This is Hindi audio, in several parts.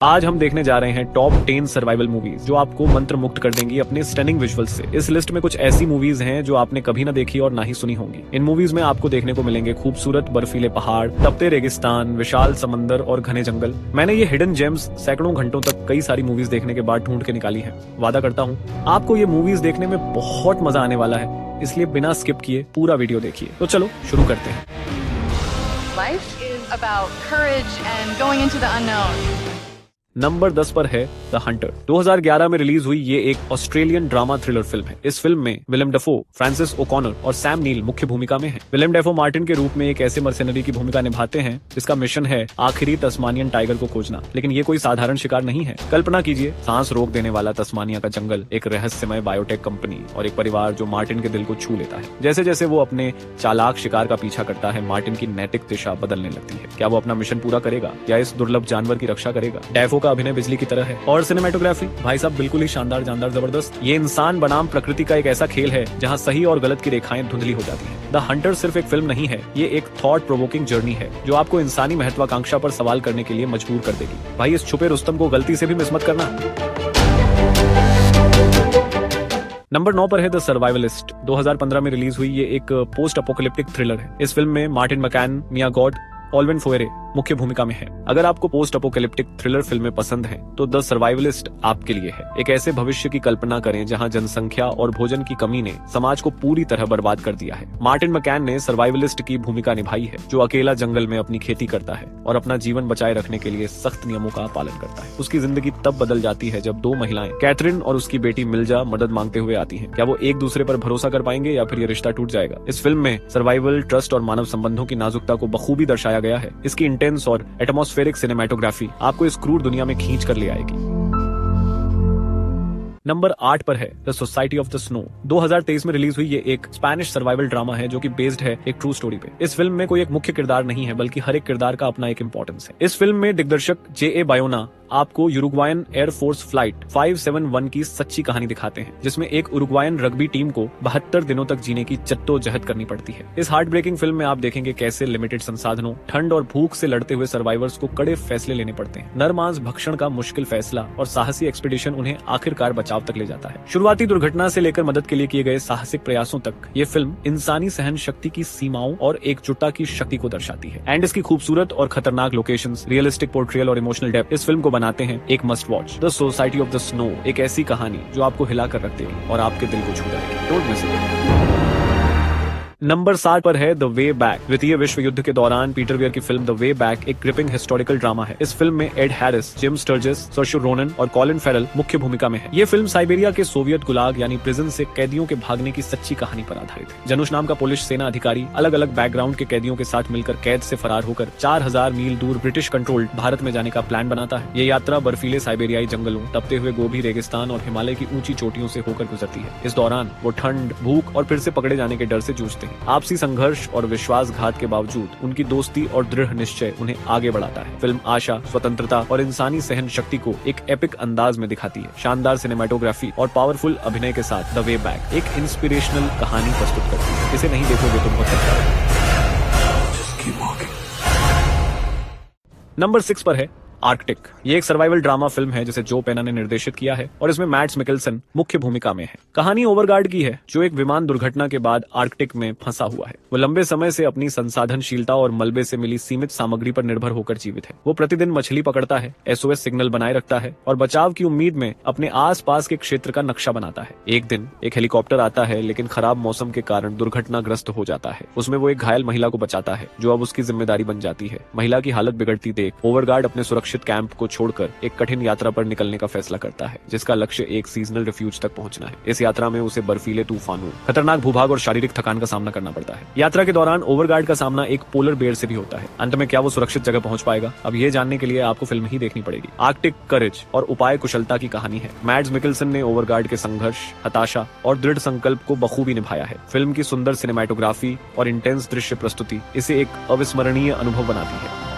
आज हम देखने जा रहे हैं टॉप 10 सर्वाइवल मूवीज जो आपको मंत्र मुक्त कर देंगी अपने स्टनिंग विजुअल्स से। इस लिस्ट में कुछ ऐसी मूवीज हैं जो आपने कभी ना देखी और ना ही सुनी होंगी। इन मूवीज में आपको देखने को मिलेंगे खूबसूरत बर्फीले पहाड़, तपते रेगिस्तान, विशाल समंदर और घने जंगल। मैंने ये हिडन जेम्स सैकड़ों घंटों तक कई सारी मूवीज देखने के बाद ढूंढ के निकाली है। वादा करता हूँ आपको ये मूवीज देखने में बहुत मजा आने वाला है, इसलिए बिना स्किप किए पूरा वीडियो देखिए। तो चलो शुरू करते हैं। Life is about courage and going into the unknown. Number 10 पर है द हंटर। 2011 में रिलीज हुई ये एक ऑस्ट्रेलियन ड्रामा थ्रिलर फिल्म है। इस फिल्म में विलियम डेफो, फ्रांसिस ओकॉनर और सैम नील मुख्य भूमिका में हैं। विलियम डेफो मार्टिन के रूप में एक ऐसे मर्सेनरी की भूमिका निभाते हैं जिसका मिशन है आखिरी तस्मानियन टाइगर को खोजना। लेकिन ये कोई साधारण शिकार नहीं है। कल्पना कीजिए, सांस रोक देने वाला तस्मानिया का जंगल, एक रहस्यमय बायोटेक कंपनी और एक परिवार जो मार्टिन के दिल को छू लेता है। जैसे जैसे वो अपने चालाक शिकार का पीछा करता है, मार्टिन की नैतिक दिशा बदलने लगती है। क्या वो अपना मिशन पूरा करेगा या इस दुर्लभ जानवर की रक्षा करेगा? डेफो का अभिनय बिजली की तरह है और सिनेमेटोग्राफी भाई साहब बिल्कुल ही शानदार, जानदार, जबरदस्त। ये इंसान बनाम प्रकृति का एक ऐसा खेल है जहां सही और गलत की रेखाएं धुंधली हो जाती हैं। द हंटर सिर्फ एक फिल्म नहीं है, ये एक थॉट प्रोवोकिंग जर्नी है जो आपको इंसानी महत्वाकांक्षा पर सवाल करने के लिए मजबूर कर देगी। भाई इस छुपे रुस्तम को गलती से भी मिस मत करना। नंबर 9 पर है द सर्वाइवलिस्ट। 2015 में रिलीज हुई ये एक पोस्ट अपोकलिप्टिक थ्रिलर है। इस फिल्म में मार्टिन मैकैन, मिया गॉड, ऑल्वेन फोएरे मुख्य भूमिका में है। अगर आपको पोस्ट अपोकलिप्टिक थ्रिलर फिल्में पसंद हैं, तो द सर्वाइवलिस्ट आपके लिए है। एक ऐसे भविष्य की कल्पना करें जहां जनसंख्या और भोजन की कमी ने समाज को पूरी तरह बर्बाद कर दिया है। मार्टिन मैकैन ने सर्वाइवलिस्ट की भूमिका निभाई है जो अकेला जंगल में अपनी खेती करता है और अपना जीवन बचाए रखने के लिए सख्त नियमों का पालन करता है। उसकी जिंदगी तब बदल जाती है जब दो महिलाएं, कैथरीन और उसकी बेटी मिल्जा, मदद मांगते हुए आती हैं। क्या वो एक दूसरे पर भरोसा कर पाएंगे या फिर ये रिश्ता टूट जाएगा? इस फिल्म में सर्वाइवल, ट्रस्ट और मानव संबंधों की नाजुकता को बखूबी दर्शाया गया है। इसकी इंटेंस और एटमॉस्फेरिक सिनेमेटोग्राफी आपको इस क्रूर दुनिया में खींच कर ले आएगी। नंबर 8 पर है the society of the snow. 2023 में रिलीज हुई ये एक स्पेनिश सर्वाइवल ड्रामा है जो कि बेस्ड है एक ट्रू स्टोरी पे। इस फिल्म में कोई एक मुख्य किरदार नहीं है, बल्कि हर एक किरदार का अपना एक इंपॉर्टेंस है। इस फिल्म में दिग्दर्शक J.A. बायोना आपको यूरुग्वायन एयरफोर्स फ्लाइट 571 की सच्ची कहानी दिखाते हैं, जिसमें एक उरुग्वायन रग्बी टीम को 72 दिनों तक जीने की जद्दोजहद करनी पड़ती है। इस हार्ट ब्रेकिंग फिल्म में आप देखेंगे कैसे लिमिटेड संसाधनों, ठंड और भूख से लड़ते हुए सर्वाइवर्स को कड़े फैसले लेने पड़ते हैं। नर मांस भक्षण का मुश्किल फैसला और साहसी एक्सपीडिशन उन्हें आखिरकार बचाव तक ले जाता है। शुरुआती दुर्घटना से लेकर मदद के लिए किए गए साहसिक प्रयासों तक ये फिल्म इंसानी सहन शक्ति की सीमाओं और एकजुटता की शक्ति को दर्शाती है। एंड इसकी खूबसूरत और खतरनाक लोकेशंस, रियलिस्टिक पोर्ट्रियल और इमोशनल डेप्थ इस फिल्म को बनाते हैं एक must watch. The society of the snow एक ऐसी कहानी जो आपको हिला कर रख देगी और आपके दिल को छू जाएगी। Don't miss it. नंबर 7 पर है द वे बैक। द्वितीय विश्व युद्ध के दौरान पीटर वेयर की फिल्म द वे बैक एक ग्रिपिंग हिस्टोरिकल ड्रामा है। इस फिल्म में एड हैरिस, जिम स्टर्जेस, सर्शो रोनन और कॉलिन फेरल मुख्य भूमिका में है। ये फिल्म साइबेरिया के सोवियत गुलाग यानी प्रिजन से कैदियों के भागने की सच्ची कहानी पर आधारित है। जनुष नाम का पुलिस सेना अधिकारी अलग अलग बैकग्राउंड के कैदियों के साथ मिलकर कैद से फरार होकर 4000 मील दूर ब्रिटिश कंट्रोल्ड भारत में जाने का प्लान बनाता है। ये यात्रा बर्फीले साइबेरियाई जंगलों, तपते हुए गोभी रेगिस्तान और हिमालय की ऊंची चोटियों से होकर गुजरती है। इस दौरान वो ठंड, भूख और फिर से पकड़े जाने के डर से जूझते हैं। आपसी संघर्ष और विश्वासघात के बावजूद उनकी दोस्ती और दृढ़ निश्चय उन्हें आगे बढ़ाता है। फिल्म आशा, स्वतंत्रता और इंसानी सहन शक्ति को एक एपिक अंदाज में दिखाती है। शानदार सिनेमेटोग्राफी और पावरफुल अभिनय के साथ द वे बैक एक इंस्पिरेशनल कहानी प्रस्तुत करती है। इसे नहीं देखोगे तो बहुत अच्छा। नंबर 6 पर है आर्कटिक। ये एक सर्वाइवल ड्रामा फिल्म है जिसे जो पेना ने निर्देशित किया है और इसमें मैड्स मिकेल्सन मुख्य भूमिका में है। कहानी ओवरगार्ड की है जो एक विमान दुर्घटना के बाद आर्कटिक में फंसा हुआ है। वो लंबे समय से अपनी संसाधनशीलता और मलबे से मिली सीमित सामग्री पर निर्भर होकर जीवित है। वो प्रतिदिन मछली पकड़ता है, SOS सिग्नल बनाए रखता है और बचाव की उम्मीद में अपने आस पास के क्षेत्र का नक्शा बनाता है। एक दिन एक हेलीकॉप्टर आता है, लेकिन खराब मौसम के कारण दुर्घटनाग्रस्त हो जाता है। उसमें वो एक घायल महिला को बचाता है जो अब उसकी जिम्मेदारी बन जाती है। महिला की हालत बिगड़ती देख ओवरगार्ड अपने सुरक्षित कैंप को छोड़कर एक कठिन यात्रा पर निकलने का फैसला करता है, जिसका लक्ष्य एक सीजनल रिफ्यूज तक पहुंचना है। इस यात्रा में उसे बर्फीले तूफानों, खतरनाक भूभाग और शारीरिक थकान का सामना करना पड़ता है। यात्रा के दौरान ओवरगार्ड का सामना एक पोलर बेयर से भी होता है। अंत में क्या वो सुरक्षित जगह पहुंच पाएगा? अब ये जानने के लिए आपको फिल्म ही देखनी पड़ेगी। आर्कटिक करेज और उपाय कुशलता की कहानी है। मैड्स मिकेल्सन ने ओवरगार्ड के संघर्ष, हताशा और दृढ़ संकल्प को बखूबी निभाया है। फिल्म की सुंदर सिनेमेटोग्राफी और इंटेंस दृश्य प्रस्तुति इसे एक अविस्मरणीय अनुभव बनाती है।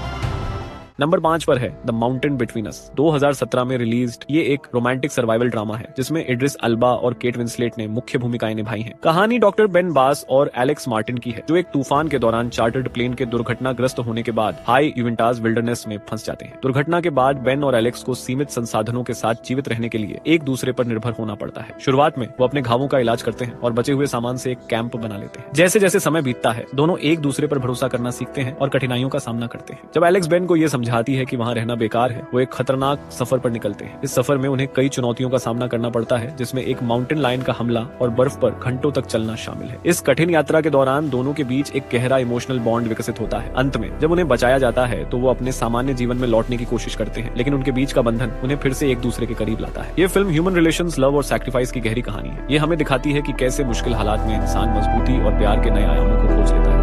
नंबर 5 पर है द माउंटेन बिटवीन अस। 2017 में रिलीज्ड ये एक रोमांटिक सर्वाइवल ड्रामा है जिसमें इड्रिस अल्बा और केट विंसलेट ने मुख्य भूमिकाएं निभाई हैं। कहानी डॉक्टर बेन बास और एलेक्स मार्टिन की है जो एक तूफान के दौरान चार्टर्ड प्लेन के दुर्घटनाग्रस्त होने के बाद हाई यूवेंटास विल्डरनेस में फंस जाते हैं। दुर्घटना के बाद बेन और एलेक्स को सीमित संसाधनों के साथ जीवित रहने के लिए एक दूसरे पर निर्भर होना पड़ता है। शुरुआत में वो अपने घावों का इलाज करते हैं और बचे हुए सामान से एक कैंप बना लेते हैं। जैसे जैसे समय बीतता है दोनों एक दूसरे पर भरोसा करना सीखते हैं और कठिनाइयों का सामना करते हैं। जब एलेक्स बेन को यह समझाती है कि वहाँ रहना बेकार है, वो एक खतरनाक सफर पर निकलते हैं। इस सफर में उन्हें कई चुनौतियों का सामना करना पड़ता है जिसमें एक माउंटेन लायन का हमला और बर्फ पर घंटों तक चलना शामिल है। इस कठिन यात्रा के दौरान दोनों के बीच एक गहरा इमोशनल बॉन्ड विकसित होता है। अंत में जब उन्हें बचाया जाता है तो वो अपने सामान्य जीवन में लौटने की कोशिश करते हैं, लेकिन उनके बीच का बंधन उन्हें फिर से एक दूसरे के करीब लाता है। ये फिल्म ह्यूमन रिलेशंस, लव और सैक्रिफाइस की गहरी कहानी है। ये हमें दिखाती है कि कैसे मुश्किल हालात में इंसान मजबूती और प्यार के नए आयामों को खोज लेता है।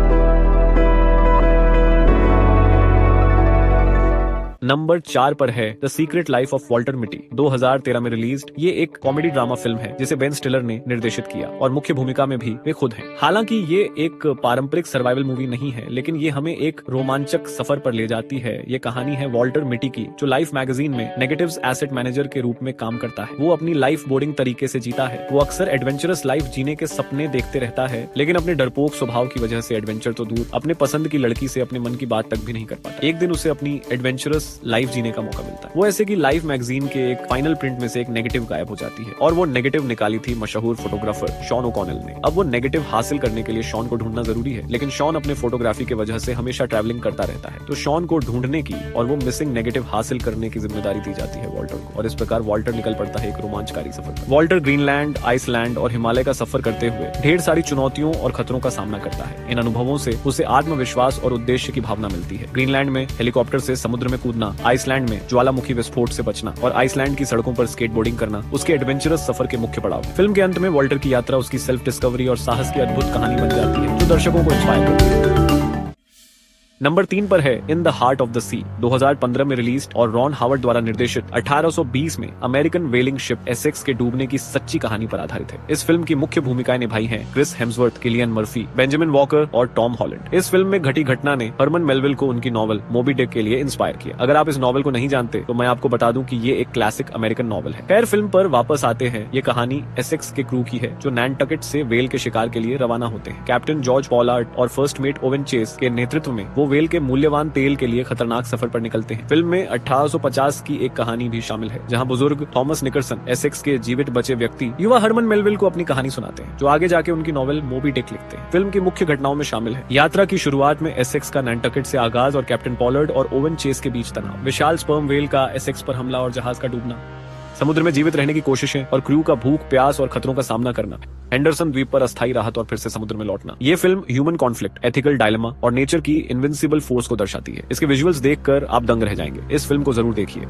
नंबर 4 पर है the secret life of Walter Mitty. 2013 में रिलीज्ड ये एक कॉमेडी ड्रामा फिल्म है जिसे बेन स्टिलर ने निर्देशित किया और मुख्य भूमिका में भी वे खुद हैं। हालांकि ये एक पारंपरिक सर्वाइवल मूवी नहीं है, लेकिन ये हमें एक रोमांचक सफर पर ले जाती है। ये कहानी है वॉल्टर मिटी की जो लाइफ मैगजीन में नेगेटिव्स एसेट मैनेजर के रूप में काम करता है। वो अपनी लाइफ बोरिंग तरीके से जीता है। वो अक्सर एडवेंचरस लाइफ जीने के सपने देखते रहता है, लेकिन अपने डरपोक स्वभाव की वजह से एडवेंचर तो दूर अपने पसंद की लड़की से अपने मन की बात तक भी नहीं कर पाता। एक दिन उसे अपनी एडवेंचरस लाइफ जीने का मौका मिलता है। वो ऐसे कि लाइफ मैगजीन के एक फाइनल प्रिंट में से एक नेगेटिव गायब हो जाती है और वो नेगेटिव निकाली थी मशहूर फोटोग्राफर शॉन ओकॉनेल ने। अब वो नेगेटिव हासिल करने के लिए शॉन को ढूंढना जरूरी है, लेकिन शॉन अपने फोटोग्राफी की वजह से हमेशा ट्रैवलिंग करता रहता है। तो शॉन को ढूंढने की और वो मिसिंग नेगेटिव हासिल करने की जिम्मेदारी दी जाती है वॉल्टर को, और इस प्रकार वॉल्टर निकल पड़ता है एक रोमांचकारी सफर पर। वॉल्टर ग्रीनलैंड, आइसलैंड और हिमालय का सफर करते हुए ढेर सारी चुनौतियों और खतरों का सामना करता है। इन अनुभवों से उसे आत्मविश्वास और उद्देश्य की भावना मिलती है। ग्रीनलैंड में हेलीकॉप्टर से समुद्र में कूदना, आइसलैंड में ज्वालामुखी विस्फोट से बचना और आइसलैंड की सड़कों पर स्केटबोर्डिंग करना उसके एडवेंचरस सफर के मुख्य पड़ाव हैं। फिल्म के अंत में वॉल्टर की यात्रा उसकी सेल्फ डिस्कवरी और साहस की अद्भुत कहानी बन जाती है जो दर्शकों को इंस्पायर करती है। नंबर 3 पर है in the heart of the sea. 2015 में रिलीज्ड और रॉन हावर्ड द्वारा निर्देशित 1820 में अमेरिकन वेलिंग शिप एसेक्स के डूबने की सच्ची कहानी पर आधारित है। इस फिल्म की मुख्य भूमिकाएं निभाई हैं Chris Hemsworth, Cillian Murphy, Benjamin Walker और टॉम हॉलैंड। इस फिल्म में घटी घटना ने हरमन मेलविल को उनकी नॉवल मोबी डिक के लिए इंस्पायर किया। अगर आप इस नॉवल को नहीं जानते तो मैं आपको बता दूं कि ये एक क्लासिक अमेरिकन नॉवल है। खैर, फिल्म पर वापस आते हैं। ये कहानी एसेक्स के क्रू की है जो नैनटकेट से वेल के शिकार के लिए रवाना होते हैं। कैप्टन जॉर्ज पॉलार्ड और फर्स्ट मेट ओवेन चेस के नेतृत्व में वो वेल के मूल्यवान तेल के लिए खतरनाक सफर पर निकलते हैं। फिल्म में 1850 की एक कहानी भी शामिल है जहां बुजुर्ग थॉमस निकरसन एसेक्स के जीवित बचे व्यक्ति युवा हरमन मेलविल को अपनी कहानी सुनाते हैं जो आगे जाके उनकी नॉवेल मोबी डिक लिखते हैं। फिल्म की मुख्य घटनाओं में शामिल है यात्रा की शुरुआत में एसेक्स का नैनटकेट से आगाज और कैप्टन पॉलार्ड और ओवेन चेस के बीच तनाव, विशाल स्पर्म वेल का एसेक्स पर हमला और जहाज का डूबना, समुद्र में जीवित रहने की कोशिशें और क्रू का भूख, प्यास और खतरों का सामना करना, हेंडरसन द्वीप पर अस्थायी राहत और फिर से समुद्र में लौटना। ये film human conflict, ethical dilemma और नेचर की इनविंसिबल फोर्स को दर्शाती है। इसके विजुअल्स देखकर आप दंग रह जाएंगे। इस फिल्म को जरूर देखिए।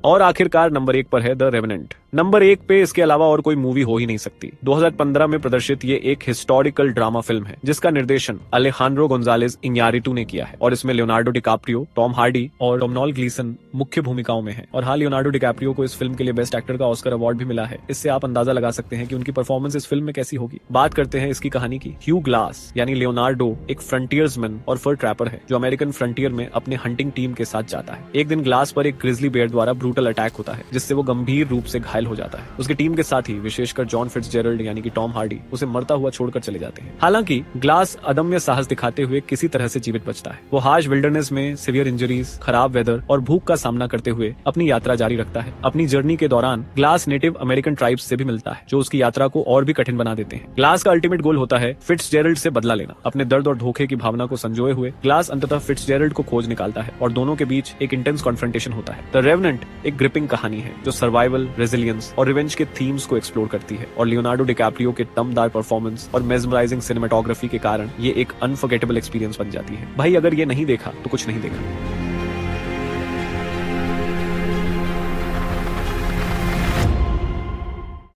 और आखिरकार नंबर 1 पर है द रेवेनेंट। नंबर 1 पे इसके अलावा और कोई मूवी हो ही नहीं सकती। 2015 में प्रदर्शित ये एक हिस्टोरिकल ड्रामा फिल्म है जिसका निर्देशन अलेखांड्रो गोंजालेज इन्यारिटू ने किया है और इसमें लियोनार्डो डिकाप्रियो, टॉम हार्डी और डोमिनोल ग्लीसन मुख्य भूमिकाओं में हैं। और हाल लियोनार्डो डिकाप्रियो को इस फिल्म के लिए बेस्ट एक्टर का ऑस्कर अवार्ड भी मिला है। इससे आप अंदाजा लगा सकते हैं कि उनकी परफॉर्मेंस इस फिल्म में कैसी होगी। बात करते हैं इसकी कहानी की। ह्यू ग्लास यानी लियोनार्डो एक फ्रंटियर्समैन और फर ट्रैपर है जो अमेरिकन फ्रंटियर में अपने हंटिंग टीम के साथ जाता है। एक दिन ग्लास पर एक ग्रिजली बेयर द्वारा ब्रूटल अटैक होता है जिससे वो गंभीर रूप से घायल हो जाता है। उसकी टीम के साथ ही विशेषकर जॉन फिट्जजेरल्ड यानी कि टॉम हार्डी उसे मरता हुआ छोड़कर चले जाते हैं। हालांकि ग्लास अदम्य साहस दिखाते हुए किसी तरह से जीवित बचता है। वो हार्श विल्डरनेस में सिवियर इंजरीज, खराब वेदर और भूख का सामना करते हुए अपनी यात्रा जारी रखता है। अपनी जर्नी के दौरान ग्लास नेटिव अमेरिकन ट्राइब्स से भी मिलता है जो उसकी यात्रा को और भी कठिन बना देते हैं। ग्लास का अल्टीमेट गोल होता है फिट्जजेरल्ड से बदला लेना। अपने दर्द और धोखे की भावना को संजोए हुए ग्लास अंततः फिट्जजेरल्ड को खोज निकालता है और दोनों के बीच एक इंटेंस कॉन्फ्रंटेशन होता है। द रेवेनेंट एक ग्रिपिंग कहानी है जो सर्वाइवल, रेजिलियंस और रिवेंज के थीम्स को एक्सप्लोर करती है और लियोनार्डो डिकैप्रियो के दमदार परफॉर्मेंस और मेस्मराइजिंग सिनेमेटोग्राफी के कारण ये एक अनफॉरगेटेबल एक्सपीरियंस बन जाती है। भाई, अगर ये नहीं देखा तो कुछ नहीं देखा।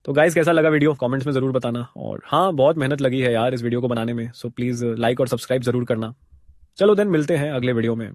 तो गाइस, कैसा लगा वीडियो कमेंट्स में जरूर बताना। और हाँ, बहुत मेहनत लगी है यार इस वीडियो को बनाने में, सो प्लीज लाइक और सब्सक्राइब जरूर करना। चलो देन, मिलते हैं अगले वीडियो में।